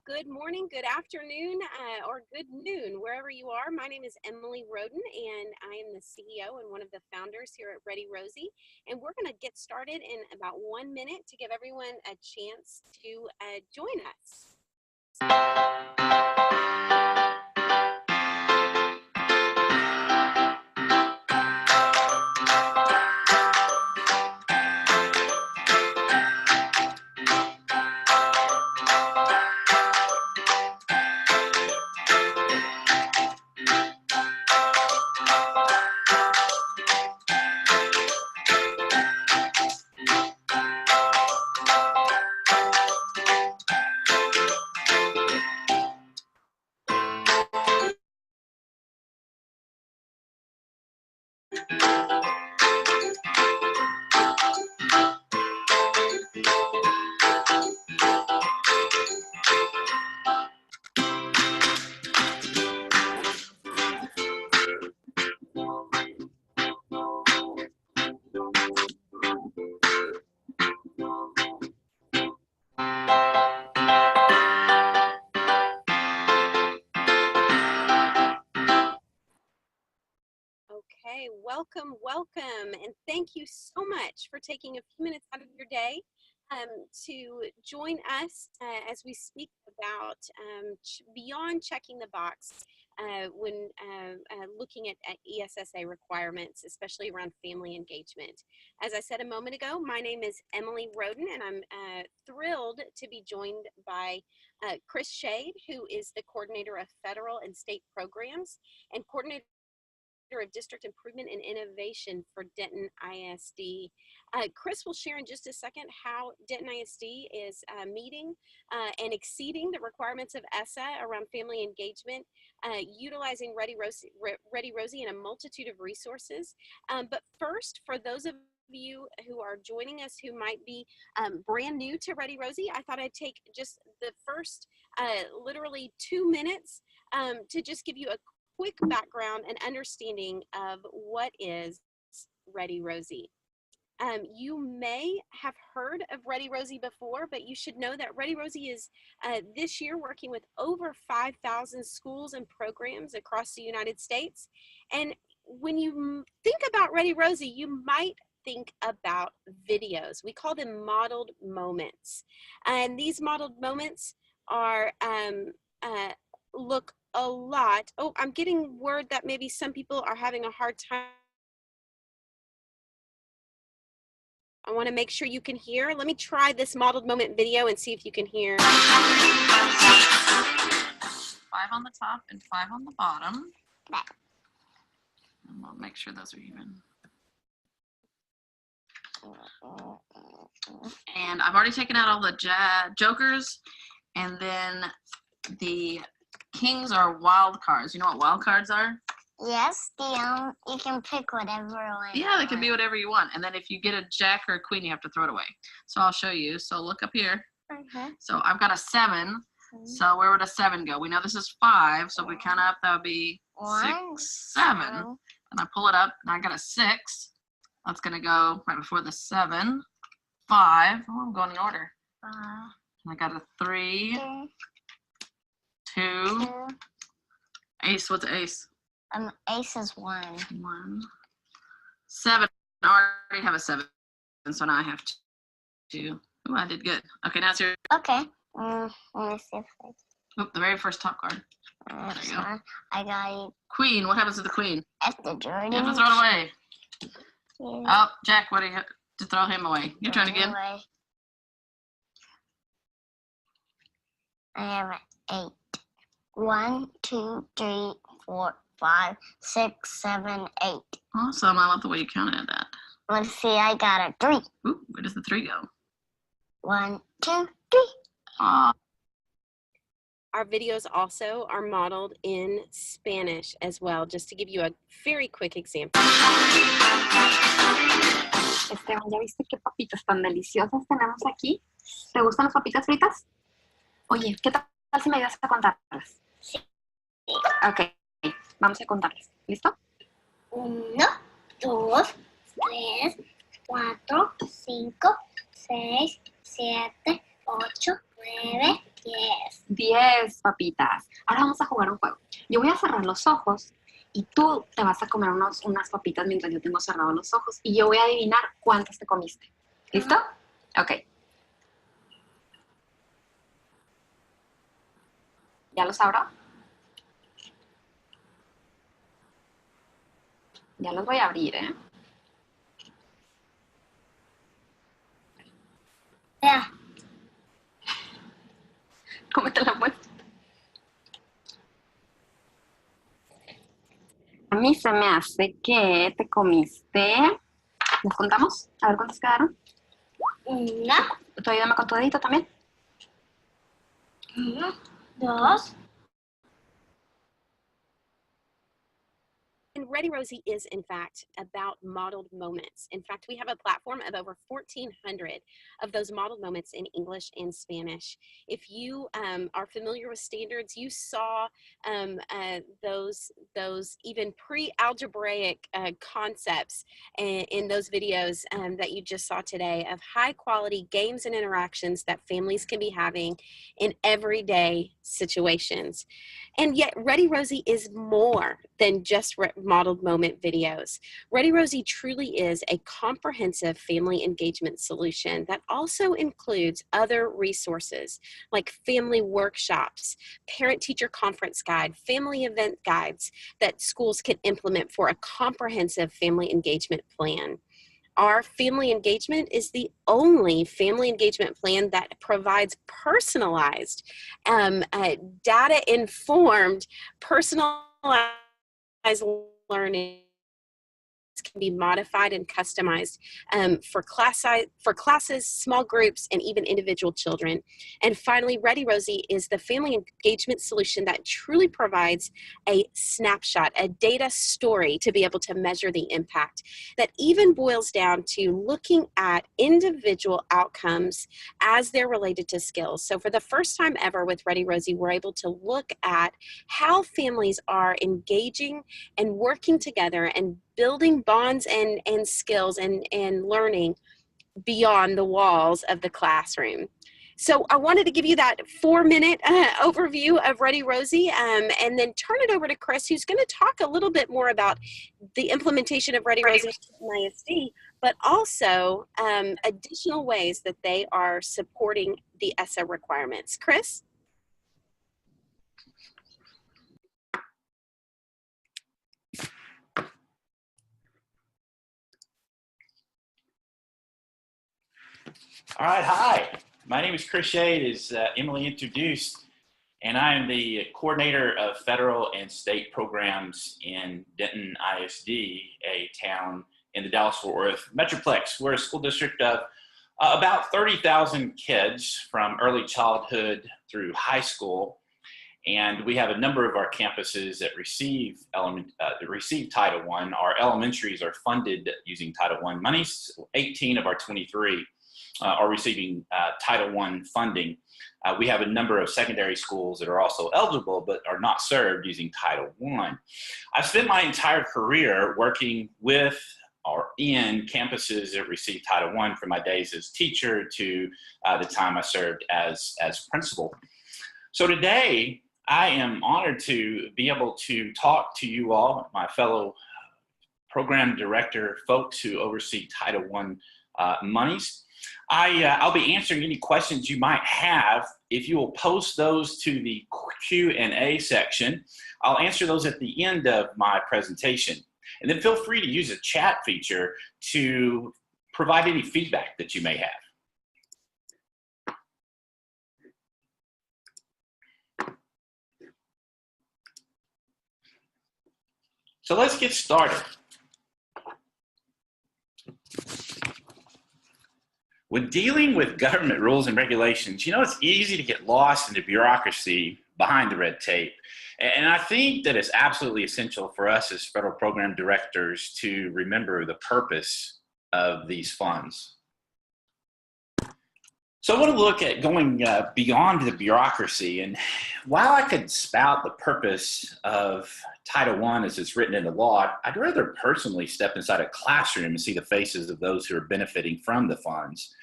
good morning, good afternoon, or good noon, wherever you are. My name is Emily Roden, and I am the CEO and one of the founders here at ReadyRosie. And we're going to get started in about 1 minute to give everyone a chance to join us. Okay, welcome, and thank you so much for taking a few minutes out of your day to join us as we speak about beyond checking the box when looking at ESSA requirements, especially around family engagement. As I said a moment ago, my name is Emily Roden, and I'm thrilled to be joined by Chris Shade, who is the coordinator of federal and state programs and coordinator of District Improvement and Innovation for Denton ISD. Chris will share in just a second how Denton ISD is meeting and exceeding the requirements of ESSA around family engagement, utilizing ReadyRosie in a multitude of resources. But first, for those of you who are joining us who might be brand new to ReadyRosie, I thought I'd take just the first literally 2 minutes to just give you a quick background and understanding of what is ReadyRosie. You may have heard of ReadyRosie before, but you should know that ReadyRosie is this year working with over 5,000 schools and programs across the United States. And when you think about ReadyRosie, you might think about videos. We call them modeled moments. And these modeled moments are look a lot. Oh, I'm getting word that maybe some people are having a hard time. I want to make sure you can hear. Let me try this modeled moment video and see if you can hear. 5 on the top and 5 on the bottom. And we'll make sure those are even. And I've already taken out all the jokers, and then the kings are wild cards. You know what wild cards are? Yes, you can pick whatever one. Yeah, they can be whatever you want. And then if you get a jack or a queen, you have to throw it away. So I'll show you. So look up here. So I've got a 7. So where would a 7 go? We know this is 5. So if we count up, that would be 6, 7. And I pull it up, and I got a 6. That's going to go right before the 7. 5. Oh, I'm going in order. And I got a 3. 2. Ace, what's ace? Ace is 1. 1. 7. I already have a 7, so now I have 2. Oh, I did good. Okay, now it's your. Okay. Let me see if Oh, the very first top card. I. There you go. I got Queen. What happens to the queen? at the Jordan. You have to throw it away. Yeah. Oh, Jack, what do you have to throw him away? Your turn again. Away. I have an 8. 1, 2, 3, 4, 5, 6, 7, 8. Awesome. I love the way you counted that. Let's see, I got a 3. Ooh, where does the 3 go? 1, 2, 3. Aw. Our videos also are modeled in Spanish as well, just to give you a very quick example. Esteban, ¿ya viste qué papitas tan deliciosas tenemos aquí? ¿Te gustan las papitas fritas? Oye, ¿qué tal si me ayudas a contarlas? Sí. Ok, vamos a contarlas. ¿Listo? 1, 2, 3, 4, 5, 6, 7, 8, 9, 10. 10 papitas. Ahora vamos a jugar un juego. Yo voy a cerrar los ojos y tú te vas a comer unas papitas mientras yo tengo cerrados los ojos y yo voy a adivinar cuántas te comiste. ¿Listo? Ok. ¿Ya los abro? Ya los voy a abrir, ¿eh? Ya. Cómete la vuelta. A mí se me hace que te comiste. ¿Nos contamos? A ver cuántos quedaron. 1, ¿Tú ayúdame con tu dedito también? 2. And ReadyRosie is, in fact, about modeled moments. In fact, we have a platform of over 1,400 of those modeled moments in English and Spanish. If you are familiar with standards, you saw those even pre-algebraic concepts in those videos that you just saw today of high-quality games and interactions that families can be having in everyday situations. And yet ReadyRosie is more than just modeled moment videos. ReadyRosie truly is a comprehensive family engagement solution that also includes other resources like family workshops, parent-teacher conference guide, family event guides that schools can implement for a comprehensive family engagement plan. Our family engagement is the only family engagement plan that provides personalized, data-informed, personalized learning can be modified and customized for classes, small groups, and even individual children. And finally, ReadyRosie is the family engagement solution that truly provides a snapshot, a data story to be able to measure the impact that even boils down to looking at individual outcomes as they're related to skills. So for the first time ever with ReadyRosie, we're able to look at how families are engaging and working together and building bonds and skills and learning beyond the walls of the classroom. So I wanted to give you that 4-minute overview of ReadyRosie and then turn it over to Chris, who's going to talk a little bit more about the implementation of ReadyRosie in ISD, but also additional ways that they are supporting the ESSA requirements. Chris? All right, hi. My name is Chris Shade, as Emily introduced, and I am the coordinator of federal and state programs in Denton ISD, a town in the Dallas-Fort Worth Metroplex. We're a school district of about 30,000 kids from early childhood through high school, and we have a number of our campuses that receive Title I. Our elementaries are funded using Title I monies. 18 of our 23 are receiving Title I funding. We have a number of secondary schools that are also eligible but are not served using Title I. I've spent my entire career working with or in campuses that receive Title I, from my days as teacher to the time I served as principal. So today, I am honored to be able to talk to you all, my fellow program director folks who oversee Title I monies. I'll be answering any questions you might have. If you will post those to the Q&A section, I'll answer those at the end of my presentation. And then feel free to use the chat feature to provide any feedback that you may have. So let's get started. When dealing with government rules and regulations, you know, it's easy to get lost in the bureaucracy behind the red tape. And I think that it's absolutely essential for us as federal program directors to remember the purpose of these funds. So I want to look at going beyond the bureaucracy. And while I could spout the purpose of Title I as it's written into law, I'd rather personally step inside a classroom and see the faces of those who are benefiting from the funds.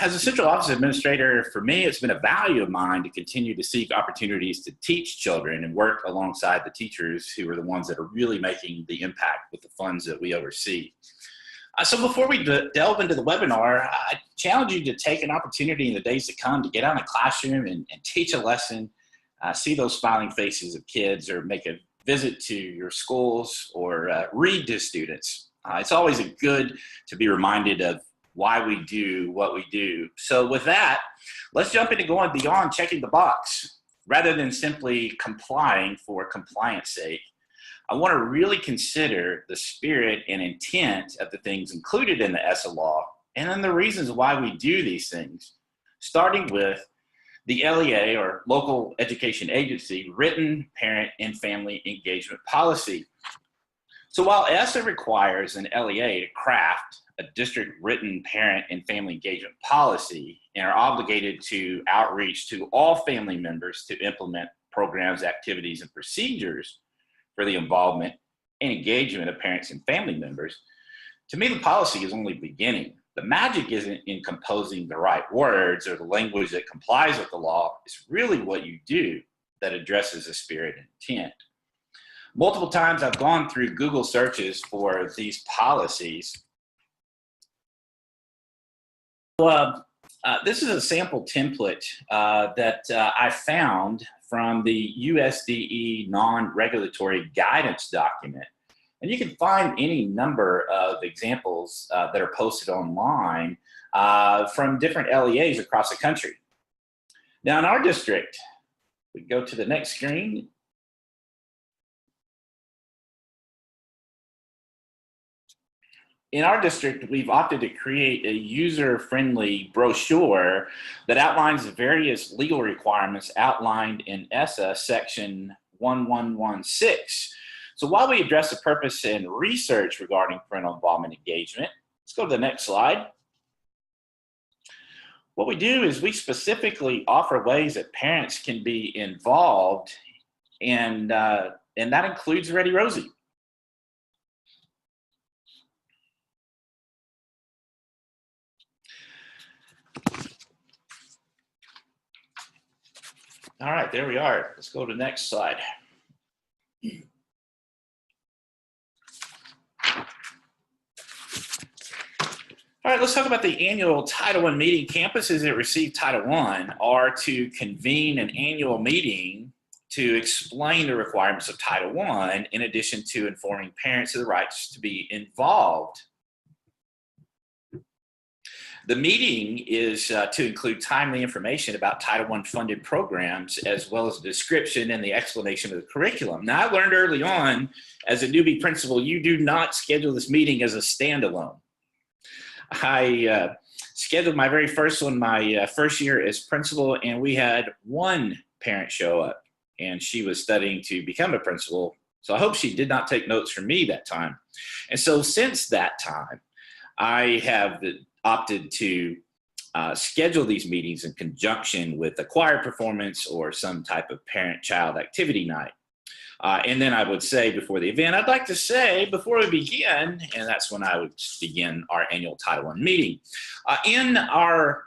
As a central office administrator, for me, it's been a value of mine to continue to seek opportunities to teach children and work alongside the teachers who are the ones that are really making the impact with the funds that we oversee. So before we delve into the webinar, I challenge you to take an opportunity in the days to come to get out in a classroom and teach a lesson, see those smiling faces of kids, or make a visit to your schools, or read to students. It's always good to be reminded of why we do what we do. So with that, let's jump into going beyond checking the box. Rather than simply complying for compliance sake, I want to really consider the spirit and intent of the things included in the ESSA law, and then the reasons why we do these things, starting with the LEA, or Local Education Agency, Written Parent and Family Engagement Policy. So while ESSA requires an LEA to craft a district written parent and family engagement policy and are obligated to outreach to all family members to implement programs, activities, and procedures for the involvement and engagement of parents and family members, to me, the policy is only beginning. The magic isn't in composing the right words or the language that complies with the law. It's really what you do that addresses the spirit and intent. Multiple times I've gone through Google searches for these policies. This is a sample template that I found from the USDE non-regulatory guidance document. And you can find any number of examples that are posted online from different LEAs across the country. Now in our district, we go to the next screen. In our district, we've opted to create a user-friendly brochure that outlines the various legal requirements outlined in ESSA section 1116. So while we address the purpose and research regarding parental involvement engagement, let's go to the next slide. What we do is we specifically offer ways that parents can be involved, and that includes ReadyRosie. All right, there we are. Let's go to the next slide. All right, let's talk about the annual Title I meeting. Campuses that receive Title I are to convene an annual meeting to explain the requirements of Title I, in addition to informing parents of the rights to be involved. The meeting is to include timely information about Title I funded programs, as well as a description and the explanation of the curriculum. Now, I learned early on as a newbie principal, you do not schedule this meeting as a standalone. I scheduled my very first one my first year as principal, and we had one parent show up, and she was studying to become a principal. So I hope she did not take notes from me that time. And so since that time, I have opted to schedule these meetings in conjunction with a choir performance or some type of parent-child activity night. And then I would say before the event, I'd like to say before we begin, and that's when I would begin our annual Title I meeting. In our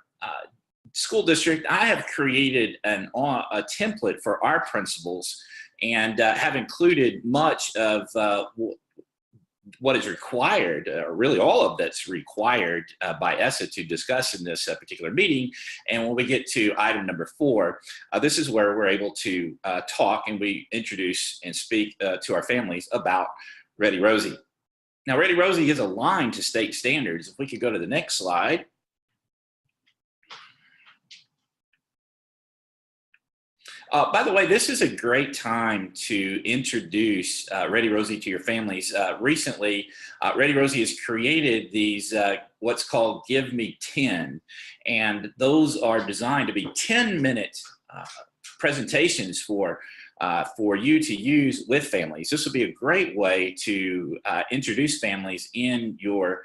school district, I have created a template for our principals, and have included much of what is required, or really all of that's required by ESSA to discuss in this particular meeting. And when we get to item number 4, this is where we're able to talk, and we introduce and speak to our families about ReadyRosie. Now, ReadyRosie is aligned to state standards. If we could go to the next slide. By the way, this is a great time to introduce ReadyRosie to your families. Recently, ReadyRosie has created these what's called Give Me 10, and those are designed to be 10-minute presentations for you to use with families. This would be a great way to introduce families in your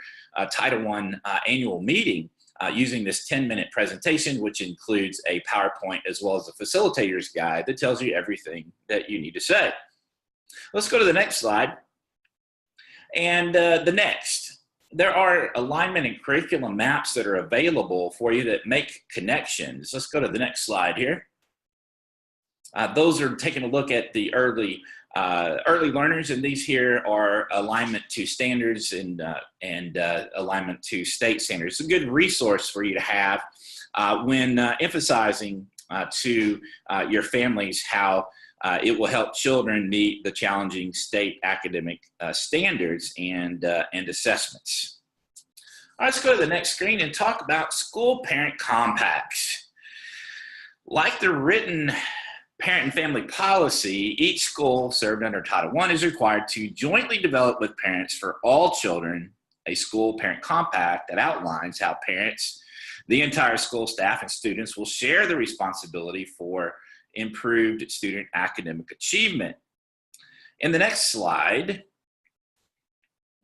Title I annual meeting. Using this 10-minute presentation, which includes a PowerPoint as well as a facilitator's guide that tells you everything that you need to say. Let's go to the next slide. And the next. there are alignment and curriculum maps that are available for you that make connections. Let's go to the next slide here. Those are taking a look at the early learners, and these here are alignment to standards and alignment to state standards. It's a good resource for you to have when emphasizing to your families how it will help children meet the challenging state academic standards and assessments. All right, let's go to the next screen and talk about school parent compacts. Like the written parent and family policy, each school served under Title I is required to jointly develop with parents for all children a school parent compact that outlines how parents, the entire school staff, and students will share the responsibility for improved student academic achievement. In the next slide,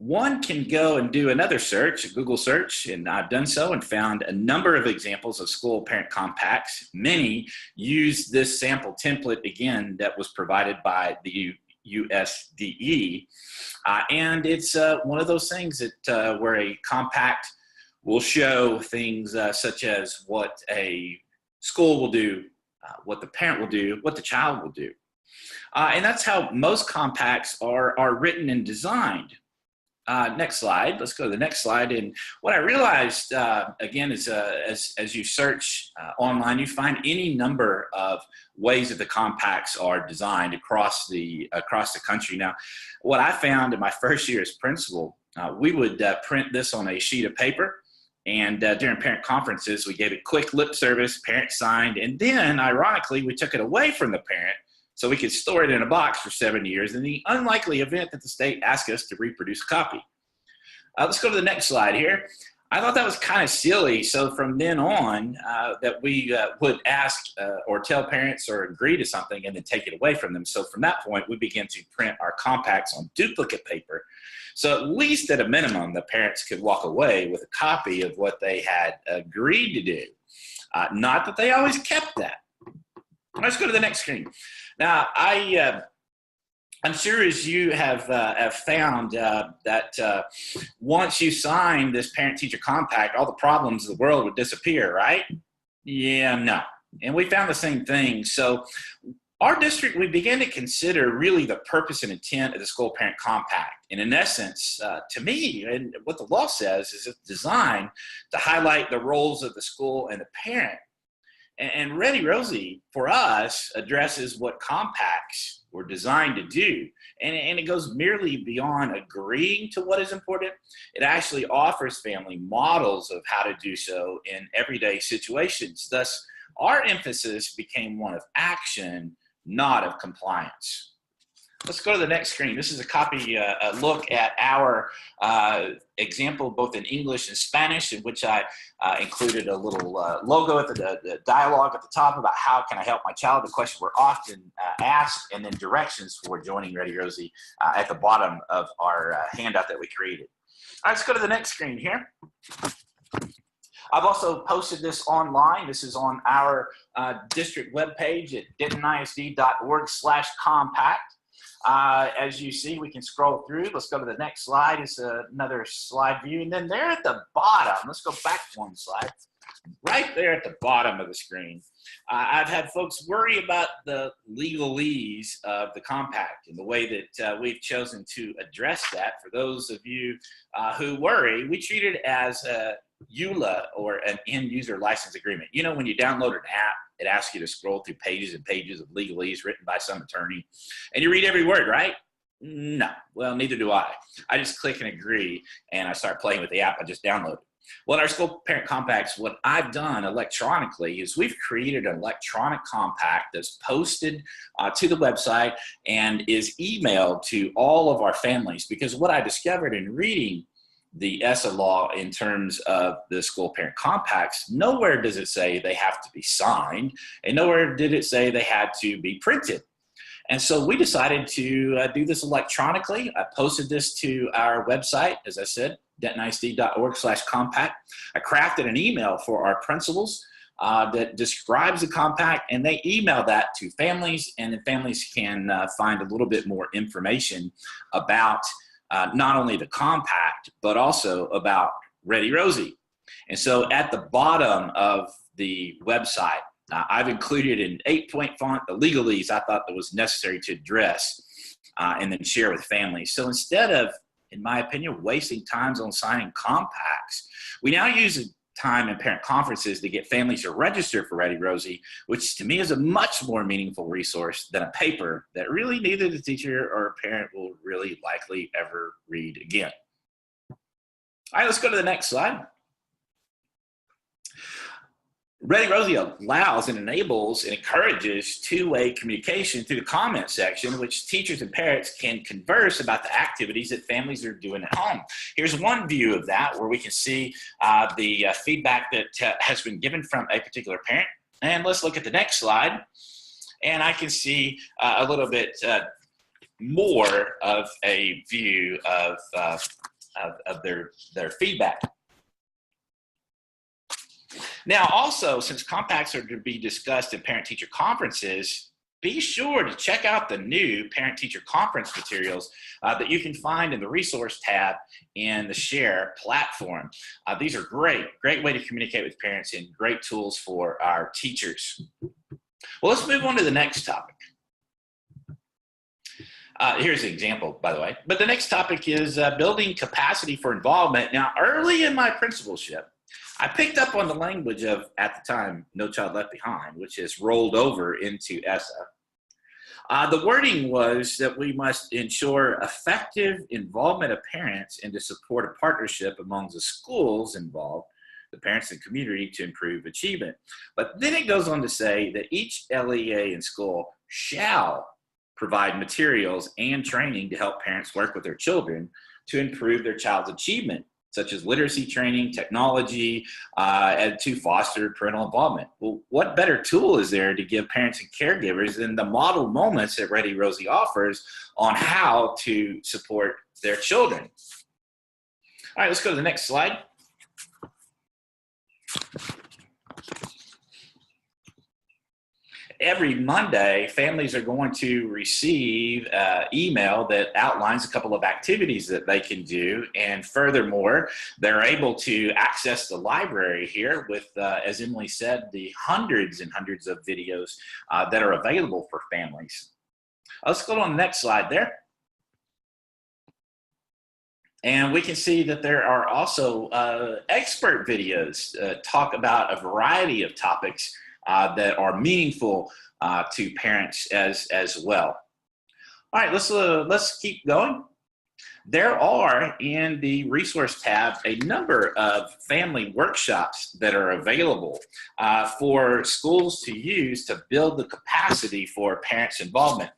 one can go and do another search, a Google search, and I've done so and found a number of examples of school parent compacts. Many use this sample template, again, that was provided by the USDE. And it's one of those things that where a compact will show things such as what a school will do, what the parent will do, what the child will do. And that's how most compacts are written and designed. Next slide. Let's go to the next slide. And what I realized, again, is as you search online, you find any number of ways that the compacts are designed across the country. Now, what I found in my first year as principal, we would print this on a sheet of paper. And during parent conferences, we gave it quick lip service, parent signed, and then, ironically, we took it away from the parent so we could store it in a box for 7 years in the unlikely event that the state asked us to reproduce a copy. Let's go to the next slide here. I thought that was kind of silly, so from then on, that we would ask or tell parents or agree to something and then take it away from them. So from that point, we began to print our compacts on duplicate paper. So at least at a minimum, the parents could walk away with a copy of what they had agreed to do. Not that they always kept that. Let's go to the next screen. Now, I'm sure as you have found that once you sign this parent-teacher compact, all the problems of the world would disappear, right? Yeah, no. And we found the same thing. So our district, we began to consider really the purpose and intent of the school parent compact. And in essence, to me, and what the law says is it's designed to highlight the roles of the school and the parent. And ReadyRosie, for us, addresses what compacts were designed to do. And it goes merely beyond agreeing to what is important. It actually offers family models of how to do so in everyday situations. Thus, our emphasis became one of action, not of compliance. Let's go to the next screen. This is a look at our example, both in English and Spanish, in which I included a little logo at the dialogue at the top about how can I help my child, the question we're often asked, and then directions for joining ReadyRosie at the bottom of our handout that we created. All right, let's go to the next screen here. I've also posted this online. This is on our district webpage at dentonisd.org/compact. As you see, we can scroll through. Let's go to the next slide. It's another slide view. And then there at the bottom, let's go back one slide. Right there at the bottom of the screen, I've had folks worry about the legalese of the compact and the way that we've chosen to address that. For those of you who worry, we treat it as a EULA, or an end user license agreement. You know, when you download an app, it asks you to scroll through pages and pages of legalese written by some attorney, and you read every word, right? No, well, neither do I. I just click and agree, and I start playing with the app I just downloaded. Well, in our school parent compacts, what I've done electronically is we've created an electronic compact that's posted to the website and is emailed to all of our families, because what I discovered in reading the ESSA law in terms of the school parent compacts, nowhere does it say they have to be signed, and nowhere did it say they had to be printed. And so we decided to do this electronically. I posted this to our website, as I said, dentonisd.org/compact. I crafted an email for our principals that describes the compact, and they email that to families, and the families can find a little bit more information about not only the compact, but also about ReadyRosie. And so at the bottom of the website, I've included an 8-point font, the legalese I thought that was necessary to address and then share with families. So instead of, in my opinion, wasting times on signing compacts, we now use time in parent conferences to get families to register for ReadyRosie, which to me is a much more meaningful resource than a paper that really neither the teacher or parent will really likely ever read again. All right, let's go to the next slide. ReadyRosie allows and enables and encourages two-way communication through the comment section, which teachers and parents can converse about the activities that families are doing at home. Here's one view of that where we can see the feedback that has been given from a particular parent. And let's look at the next slide. And I can see a little bit more of a view of their feedback. Now, also, since compacts are to be discussed in parent-teacher conferences, be sure to check out the new parent-teacher conference materials that you can find in the resource tab in the Share platform. These are great way to communicate with parents and great tools for our teachers. Well, let's move on to the next topic. Here's an example, by the way. But the next topic is building capacity for involvement. Now, early in my principalship, I picked up on the language of, at the time, No Child Left Behind, which has rolled over into ESSA. The wording was that we must ensure effective involvement of parents and to support a partnership among the schools involved, the parents and community, to improve achievement. But then it goes on to say that each LEA in school shall provide materials and training to help parents work with their children to improve their child's achievement, such as literacy training, technology, and to foster parental involvement. Well, what better tool is there to give parents and caregivers than the model moments that ReadyRosie offers on how to support their children? All right, let's go to the next slide. Every Monday, families are going to receive email that outlines a couple of activities that they can do. And furthermore, they're able to access the library here with, as Emily said, the hundreds and hundreds of videos that are available for families. Let's go on the next slide there. And we can see that there are also expert videos talk about a variety of topics that are meaningful to parents as well. All right, let's keep going. There are in the resource tab a number of family workshops that are available for schools to use to build the capacity for parents' involvement.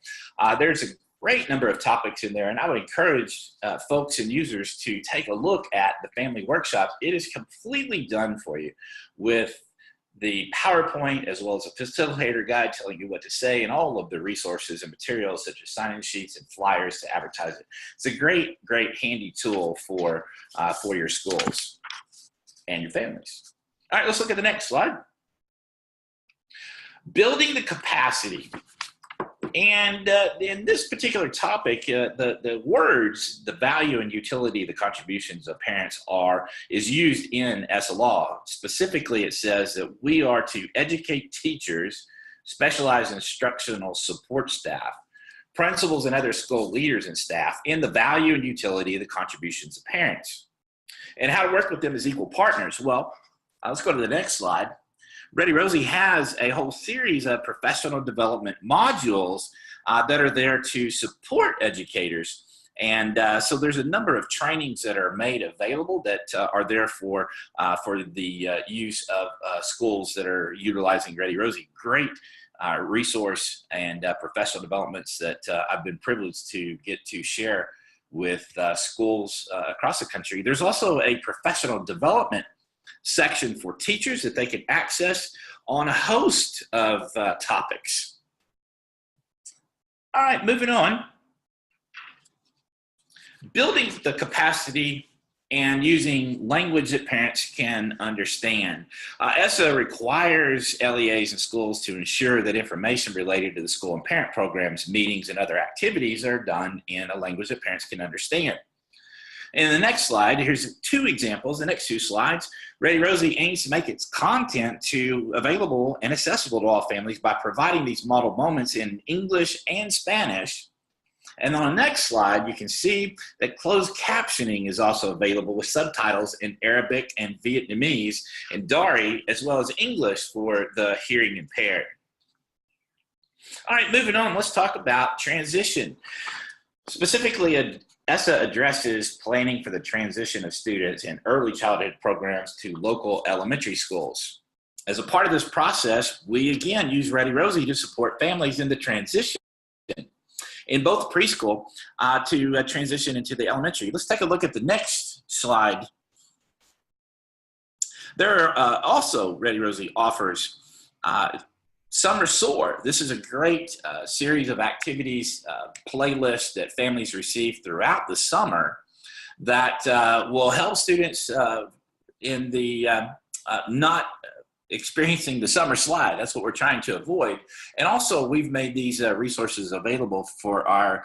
There's a great number of topics in there, and I would encourage folks and users to take a look at the family workshops. It is completely done for you with the PowerPoint as well as a facilitator guide telling you what to say and all of the resources and materials such as sign-in sheets and flyers to advertise it. It's a great handy tool for your schools and your families. All right, let's look at the next slide. Building the capacity. And in this particular topic, the words, the value and utility, the contributions of parents is used in ESSA law. Specifically, it says that we are to educate teachers, specialized instructional support staff, principals and other school leaders and staff in the value and utility of the contributions of parents. And how to work with them as equal partners. Well, let's go to the next slide. ReadyRosie has a whole series of professional development modules that are there to support educators. And so there's a number of trainings that are made available that are there for the use of schools that are utilizing ReadyRosie. Great resource and professional developments that I've been privileged to get to share with schools across the country. There's also a professional development section for teachers that they can access on a host of topics. All right, moving on. Building the capacity and using language that parents can understand. ESSA requires LEAs and schools to ensure that information related to the school and parent programs, meetings, and other activities are done in a language that parents can understand. In the next slide, here's two examples, the next two slides. ReadyRosie aims to make its content available and accessible to all families by providing these model moments in English and Spanish. And on the next slide, you can see that closed captioning is also available with subtitles in Arabic and Vietnamese and Dari, as well as English for the hearing impaired. All right, moving on, let's talk about transition. Specifically, ESSA addresses planning for the transition of students in early childhood programs to local elementary schools. As a part of this process, we again use ReadyRosie to support families in the transition in both preschool to transition into the elementary. Let's take a look at the next slide. There are also ReadyRosie offers Summer Soar. This is a great series of activities, playlists that families receive throughout the summer that will help students in the not experiencing the summer slide. That's what we're trying to avoid. And also, we've made these resources available for our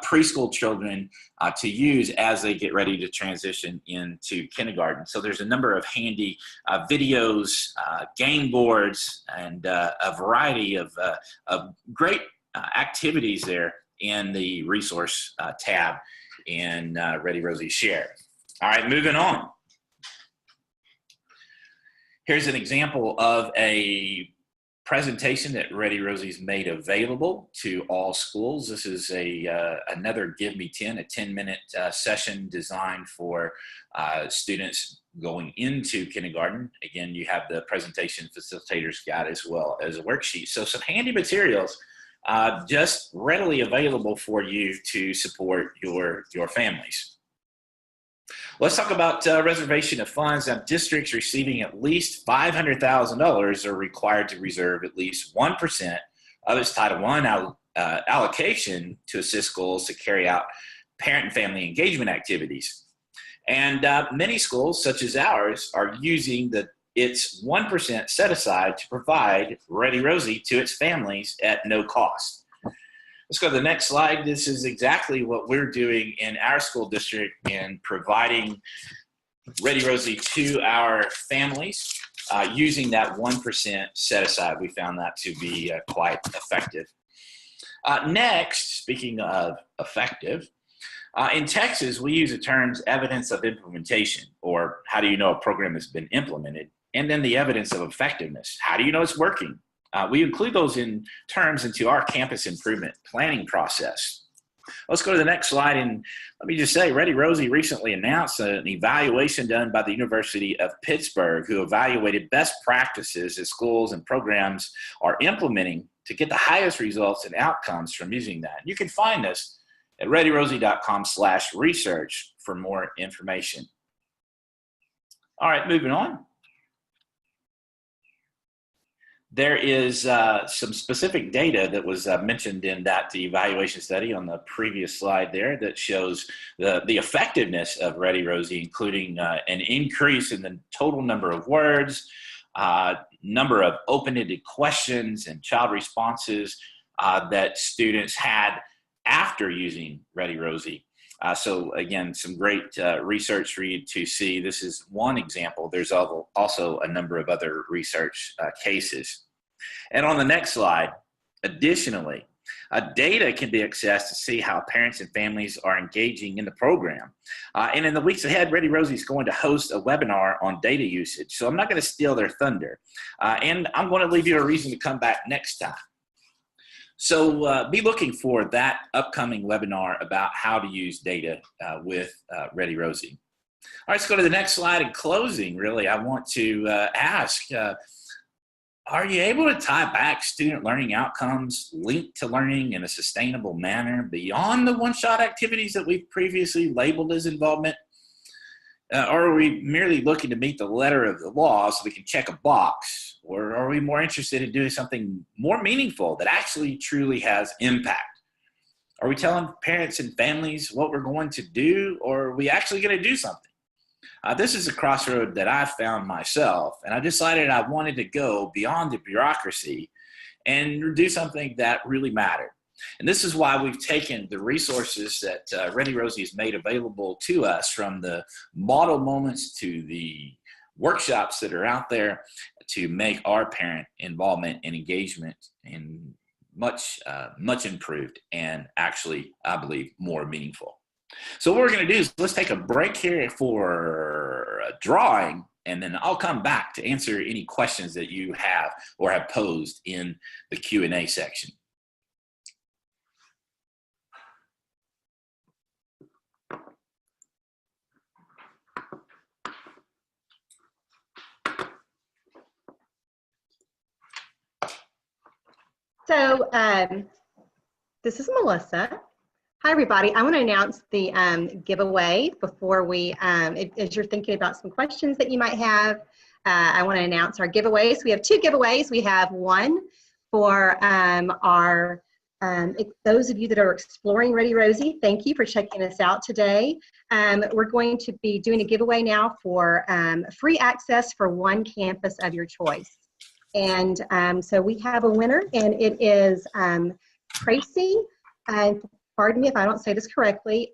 preschool children to use as they get ready to transition into kindergarten. So there's a number of handy videos, game boards, and a variety of great activities there in the resource tab in ReadyRosie Share. All right, moving on. Here's an example of a presentation that ReadyRosie's made available to all schools. This is another Give Me 10, a 10-minute session designed for students going into kindergarten. Again, you have the presentation facilitator's guide as well as a worksheet. So some handy materials just readily available for you to support your families. Let's talk about reservation of funds. Now, districts receiving at least $500,000 are required to reserve at least 1% of its Title I allocation to assist schools to carry out parent and family engagement activities. And many schools, such as ours, are using its 1% set aside to provide ReadyRosie to its families at no cost. Let's go to the next slide. This is exactly what we're doing in our school district in providing ReadyRosie to our families using that 1% set aside. We found that to be quite effective. Next, speaking of effective, in Texas, we use the terms evidence of implementation, or how do you know a program has been implemented, and then the evidence of effectiveness. How do you know it's working? We include those in terms into our campus improvement planning process. Let's go to the next slide, and let me just say, ReadyRosie recently announced an evaluation done by the University of Pittsburgh, who evaluated best practices that schools and programs are implementing to get the highest results and outcomes from using that. You can find this at ReadyRosie.com/research for more information. All right, moving on. There is some specific data that was mentioned in the evaluation study on the previous slide there that shows the effectiveness of ReadyRosie, including an increase in the total number of words, number of open-ended questions and child responses that students had after using ReadyRosie. So again, some great research for you to see. This is one example. There's also a number of other research cases. And on the next slide, additionally, data can be accessed to see how parents and families are engaging in the program. And in the weeks ahead, ReadyRosie is going to host a webinar on data usage. So I'm not going to steal their thunder. And I'm going to leave you a reason to come back next time. So be looking for that upcoming webinar about how to use data with ReadyRosie. All right, let's go to the next slide. In closing, really, I want to ask, are you able to tie back student learning outcomes linked to learning in a sustainable manner beyond the one-shot activities that we've previously labeled as involvement? Or are we merely looking to meet the letter of the law so we can check a box? Or are we more interested in doing something more meaningful that actually truly has impact? Are we telling parents and families what we're going to do, or are we actually going to do something? This is a crossroad that I found myself, and I decided I wanted to go beyond the bureaucracy and do something that really mattered. And this is why we've taken the resources that ReadyRosie has made available to us, from the model moments to the workshops that are out there, to make our parent involvement and engagement in much improved, and actually, I believe, more meaningful. So what we're going to do is let's take a break here for a drawing, and then I'll come back to answer any questions that you have or have posed in the Q&A section. So this is Melissa. Hi, everybody. I want to announce the giveaway before we, as you're thinking about some questions that you might have, I want to announce our giveaways. We have 2 giveaways. We have one for those of you that are exploring ReadyRosie. Thank you for checking us out today. We're going to be doing a giveaway now for free access for one campus of your choice. And so we have a winner, and it is Tracy, pardon me if I don't say this correctly,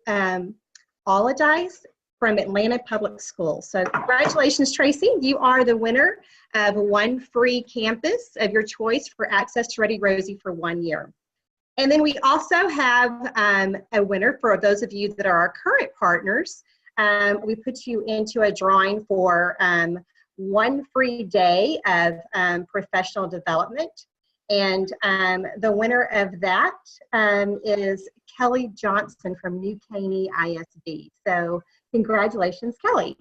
Allardyce from Atlanta Public Schools. So congratulations, Tracy. You are the winner of one free campus of your choice for access to ReadyRosie for 1 year. And then we also have a winner for those of you that are our current partners. We put you into a drawing for one free day of professional development. And the winner of that is Kelly Johnson from New Caney ISD. So congratulations, Kelly.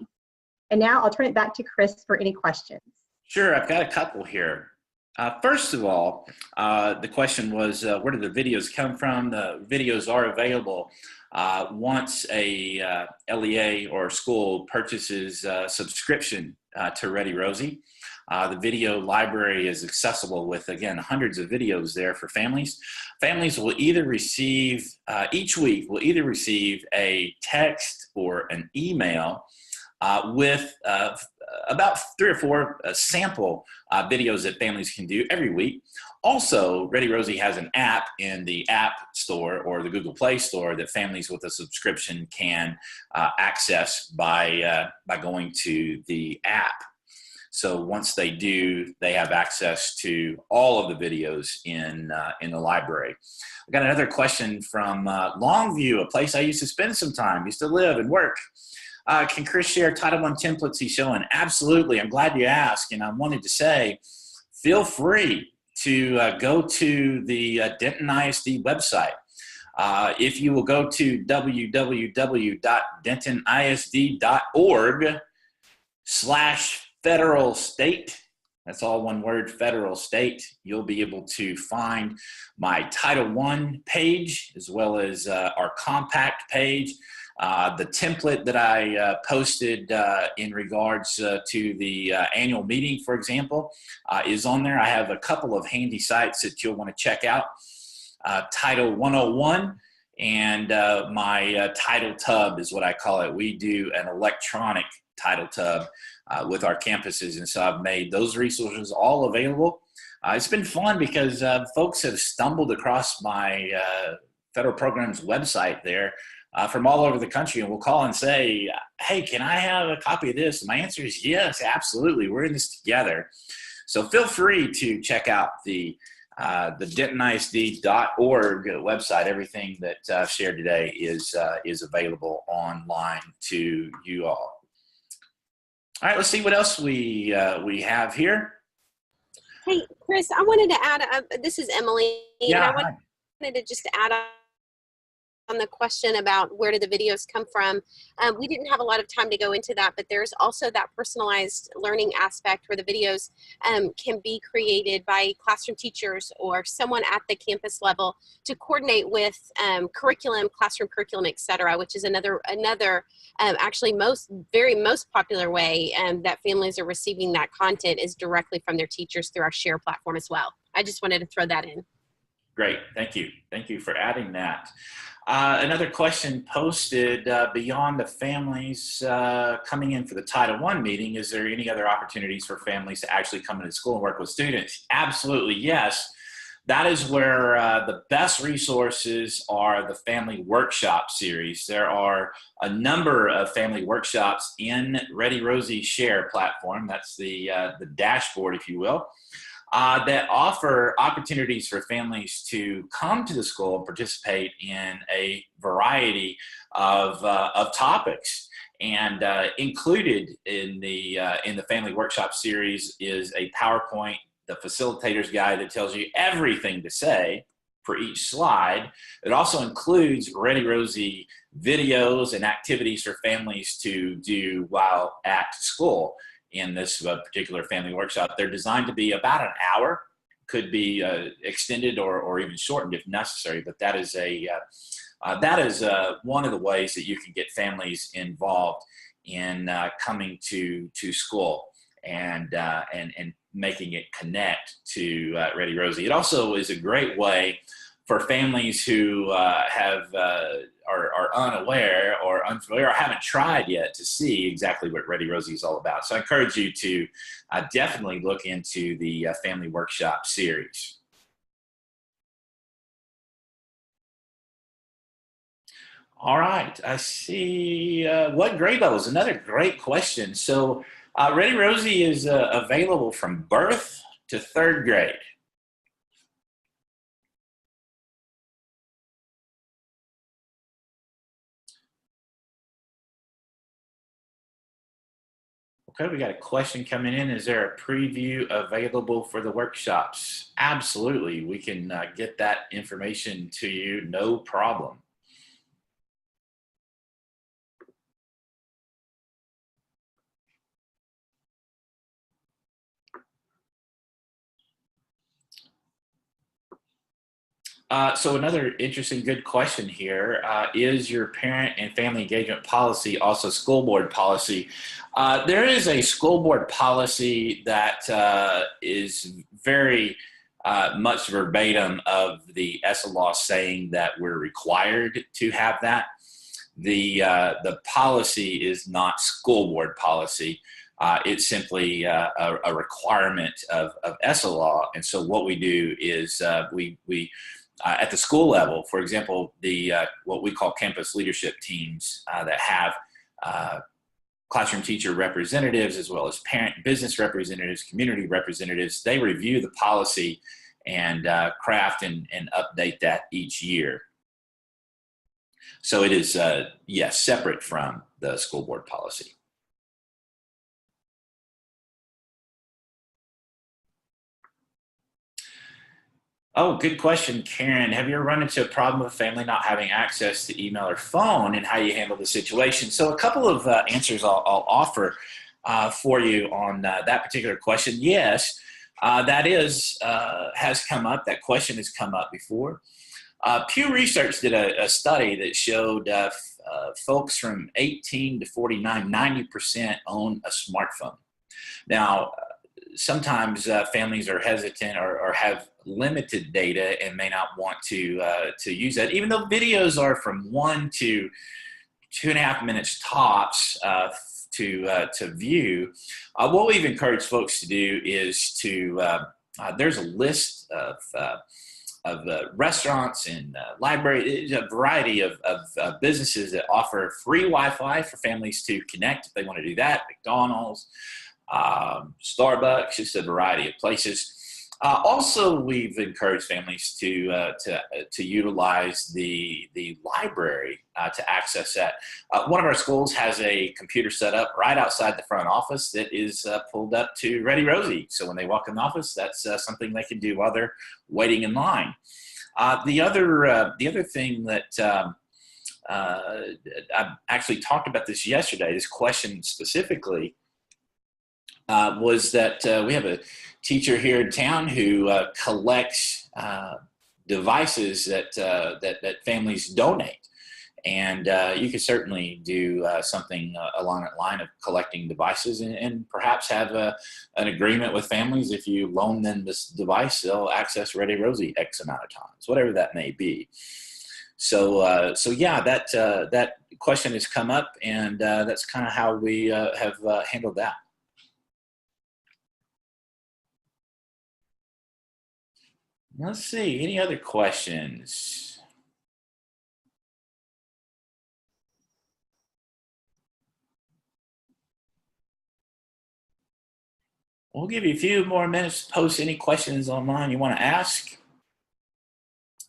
And now I'll turn it back to Chris for any questions. Sure, I've got a couple here. First of all, the question was, where do the videos come from? The videos are available once a LEA or school purchases a subscription to ReadyRosie. The video library is accessible with, again, hundreds of videos there for families. Families will either receive, each week, will either receive a text or an email with about 3 or 4 sample videos that families can do every week. Also, ReadyRosie has an app in the App Store or the Google Play Store that families with a subscription can access by going to the app. So once they do, they have access to all of the videos in the library. I got another question from Longview, a place I used to spend some time, used to live and work. Can Chris share Title I templates he's showing? Absolutely. I'm glad you asked. And I wanted to say, feel free to go to the Denton ISD website. If you will go to www.dentonisd.org/federal state, that's all one word, federal state, you'll be able to find my Title I page, as well as our compact page. The template that I posted in regards to the annual meeting, for example, is on there. I have a couple of handy sites that you'll want to check out. Title 101 and my title tub is what I call it. We do an electronic title tub with our campuses, and so I've made those resources all available. It's been fun because folks have stumbled across my federal programs website there from all over the country, and will call and say, hey, can I have a copy of this? And my answer is yes, absolutely. We're in this together. So feel free to check out the dentonisd.org website. Everything that I've shared today is available online to you all. All right, let's see what else we have here. Hey, Chris, I wanted to add, this is Emily. Yeah, and I wanted to just add on the question about where did the videos come from. We didn't have a lot of time to go into that, but there's also that personalized learning aspect where the videos can be created by classroom teachers or someone at the campus level to coordinate with curriculum, classroom curriculum, etc., which is another actually most popular way that families are receiving that content is directly from their teachers through our share platform as well. I just wanted to throw that in. Great, thank you. Thank you for adding that. Another question posted, beyond the families coming in for the Title I meeting, is there any other opportunities for families to actually come into school and work with students? Absolutely, yes. that is where the best resources are the Family Workshop series. There are a number of family workshops in ReadyRosie Share platform. That's the dashboard, if you will, that offer opportunities for families to come to the school and participate in a variety of topics. And included in the Family Workshop series is a PowerPoint, the facilitator's guide that tells you everything to say for each slide. It also includes ReadyRosie videos and activities for families to do while at school in this particular family workshop. They're designed to be about an hour, could be extended or even shortened if necessary, but that is one of the ways that you can get families involved in coming to school and making it connect to ReadyRosie. It also is a great way for families who are unaware or unfamiliar or haven't tried yet to see exactly what ReadyRosie is all about. So I encourage you to definitely look into the Family Workshop series. All right, I see what grade levels? Another great question. So ReadyRosie is available from birth to 3rd grade. Okay, we got a question coming in. Is there a preview available for the workshops? Absolutely, we can get that information to you, no problem. So another interesting, good question here. Is your parent and family engagement policy also school board policy? There is a school board policy that is very much verbatim of the ESSA law saying that we're required to have that. The policy is not school board policy. It's simply a requirement of ESSA law. And so what we do is we at the school level, for example, the what we call campus leadership teams that have classroom teacher representatives as well as parent business representatives, community representatives, they review the policy and craft and update that each year. So it is, yes, separate from the school board policy. Oh, good question, Karen. Have you ever run into a problem with a family not having access to email or phone, and how you handle the situation? So a couple of answers I'll offer for you on that particular question. Yes, that has come up. That question has come up before. Pew Research did a study that showed folks from 18 to 49, 90% own a smartphone. Now, sometimes families are hesitant or have limited data and may not want to use that, even though videos are from 1 to 2.5 minutes tops to view. What we've encouraged folks to do is to there's a list of restaurants and libraries, a variety of businesses that offer free Wi-Fi for families to connect if they want to do that. McDonald's, Starbucks, just a variety of places. Also, we've encouraged families to utilize the library to access that. One of our schools has a computer set up right outside the front office that is pulled up to ReadyRosie. So when they walk in the office, that's something they can do while they're waiting in line. The other thing that I actually talked about this yesterday, this question specifically, was that we have a teacher here in town who collects devices that families donate, and you could certainly do something along that line of collecting devices, and perhaps have an agreement with families. If you loan them this device, they'll access ReadyRosie X amount of times, whatever that may be. So yeah, that question has come up, and that's kind of how we have handled that. Let's see, any other questions? We'll give you a few more minutes to post any questions online you want to ask.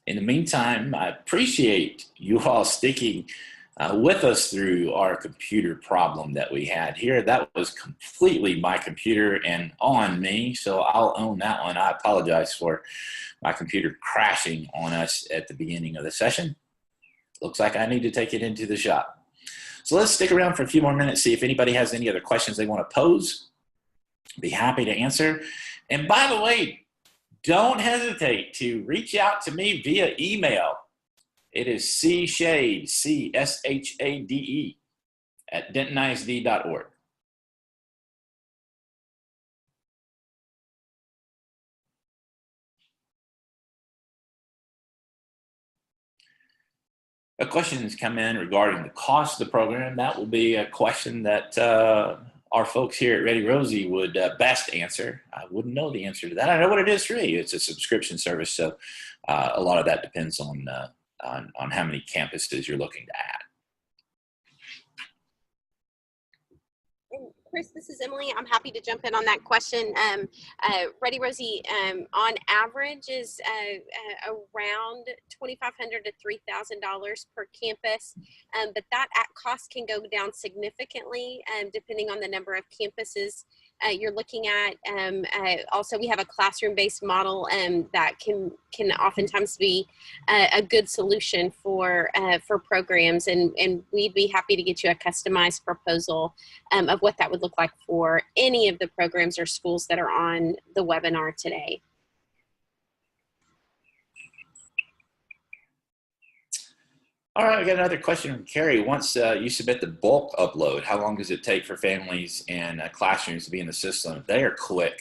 In the meantime, I appreciate you all sticking with us through our computer problem that we had here. That was completely my computer and on me, so I'll own that one. I apologize for my computer crashing on us at the beginning of the session. Looks like I need to take it into the shop. So let's stick around for a few more minutes, see if anybody has any other questions they want to pose. Be happy to answer. And by the way, don't hesitate to reach out to me via email. It is cshade, C-S-H-A-D-E, at dentonisd.org. A question has come in regarding the cost of the program. That will be a question that our folks here at ReadyRosie would best answer. I wouldn't know the answer to that. I know what it is for you. It's a subscription service, so a lot of that depends on how many campuses you're looking to add. And Chris, this is Emily. I'm happy to jump in on that question. ReadyRosie, on average, is around $2,500 to $3,000 per campus, but that cost can go down significantly depending on the number of campuses you're looking at. Also, we have a classroom-based model that can oftentimes be a good solution for programs, and we'd be happy to get you a customized proposal of what that would look like for any of the programs or schools that are on the webinar today. All right, we got another question from Carrie. Once you submit the bulk upload, how long does it take for families and classrooms to be in the system? They are quick.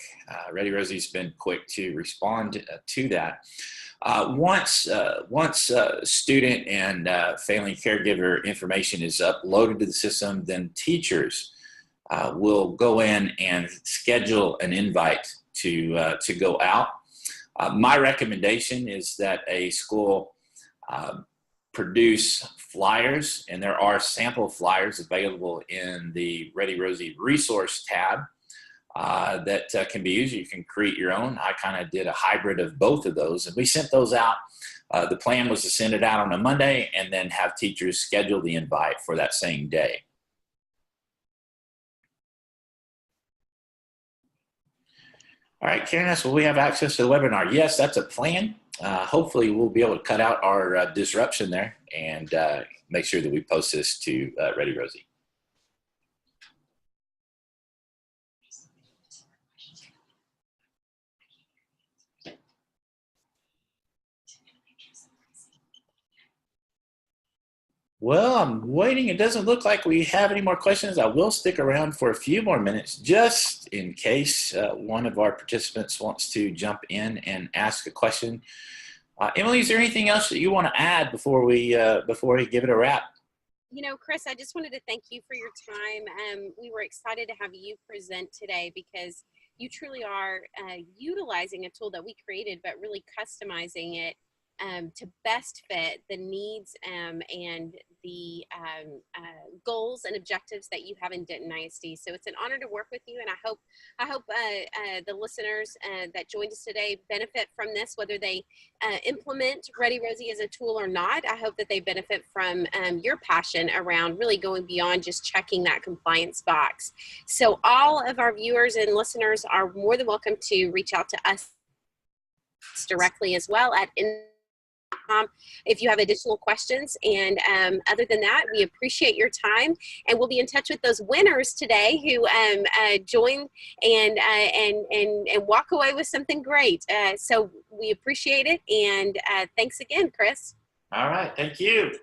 ReadyRosie's been quick to respond to that. Once student and family caregiver information is uploaded to the system, then teachers will go in and schedule an invite to go out. My recommendation is that a school produce flyers, and there are sample flyers available in the ReadyRosie resource tab that can be used. You can create your own. I kind of did a hybrid of both of those, and we sent those out. The plan was to send it out on a Monday and then have teachers schedule the invite for that same day. All right, Karen asks, will we have access to the webinar? Yes, that's a plan. Hopefully we'll be able to cut out our disruption there and make sure that we post this to ReadyRosie. Well, I'm waiting. It doesn't look like we have any more questions. I will stick around for a few more minutes just in case one of our participants wants to jump in and ask a question. Emily, is there anything else that you want to add before we give it a wrap? You know, Chris, I just wanted to thank you for your time. We were excited to have you present today because you truly are utilizing a tool that we created, but really customizing it to best fit the needs and the goals and objectives that you have in Denton ISD. So it's an honor to work with you, and I hope the listeners that joined us today benefit from this, whether they implement ReadyRosie as a tool or not. I hope that they benefit from your passion around really going beyond just checking that compliance box. So all of our viewers and listeners are more than welcome to reach out to us directly as well at if you have additional questions. And other than that, we appreciate your time, and we'll be in touch with those winners today who join and walk away with something great. So we appreciate it, and thanks again, Chris. All right, thank you.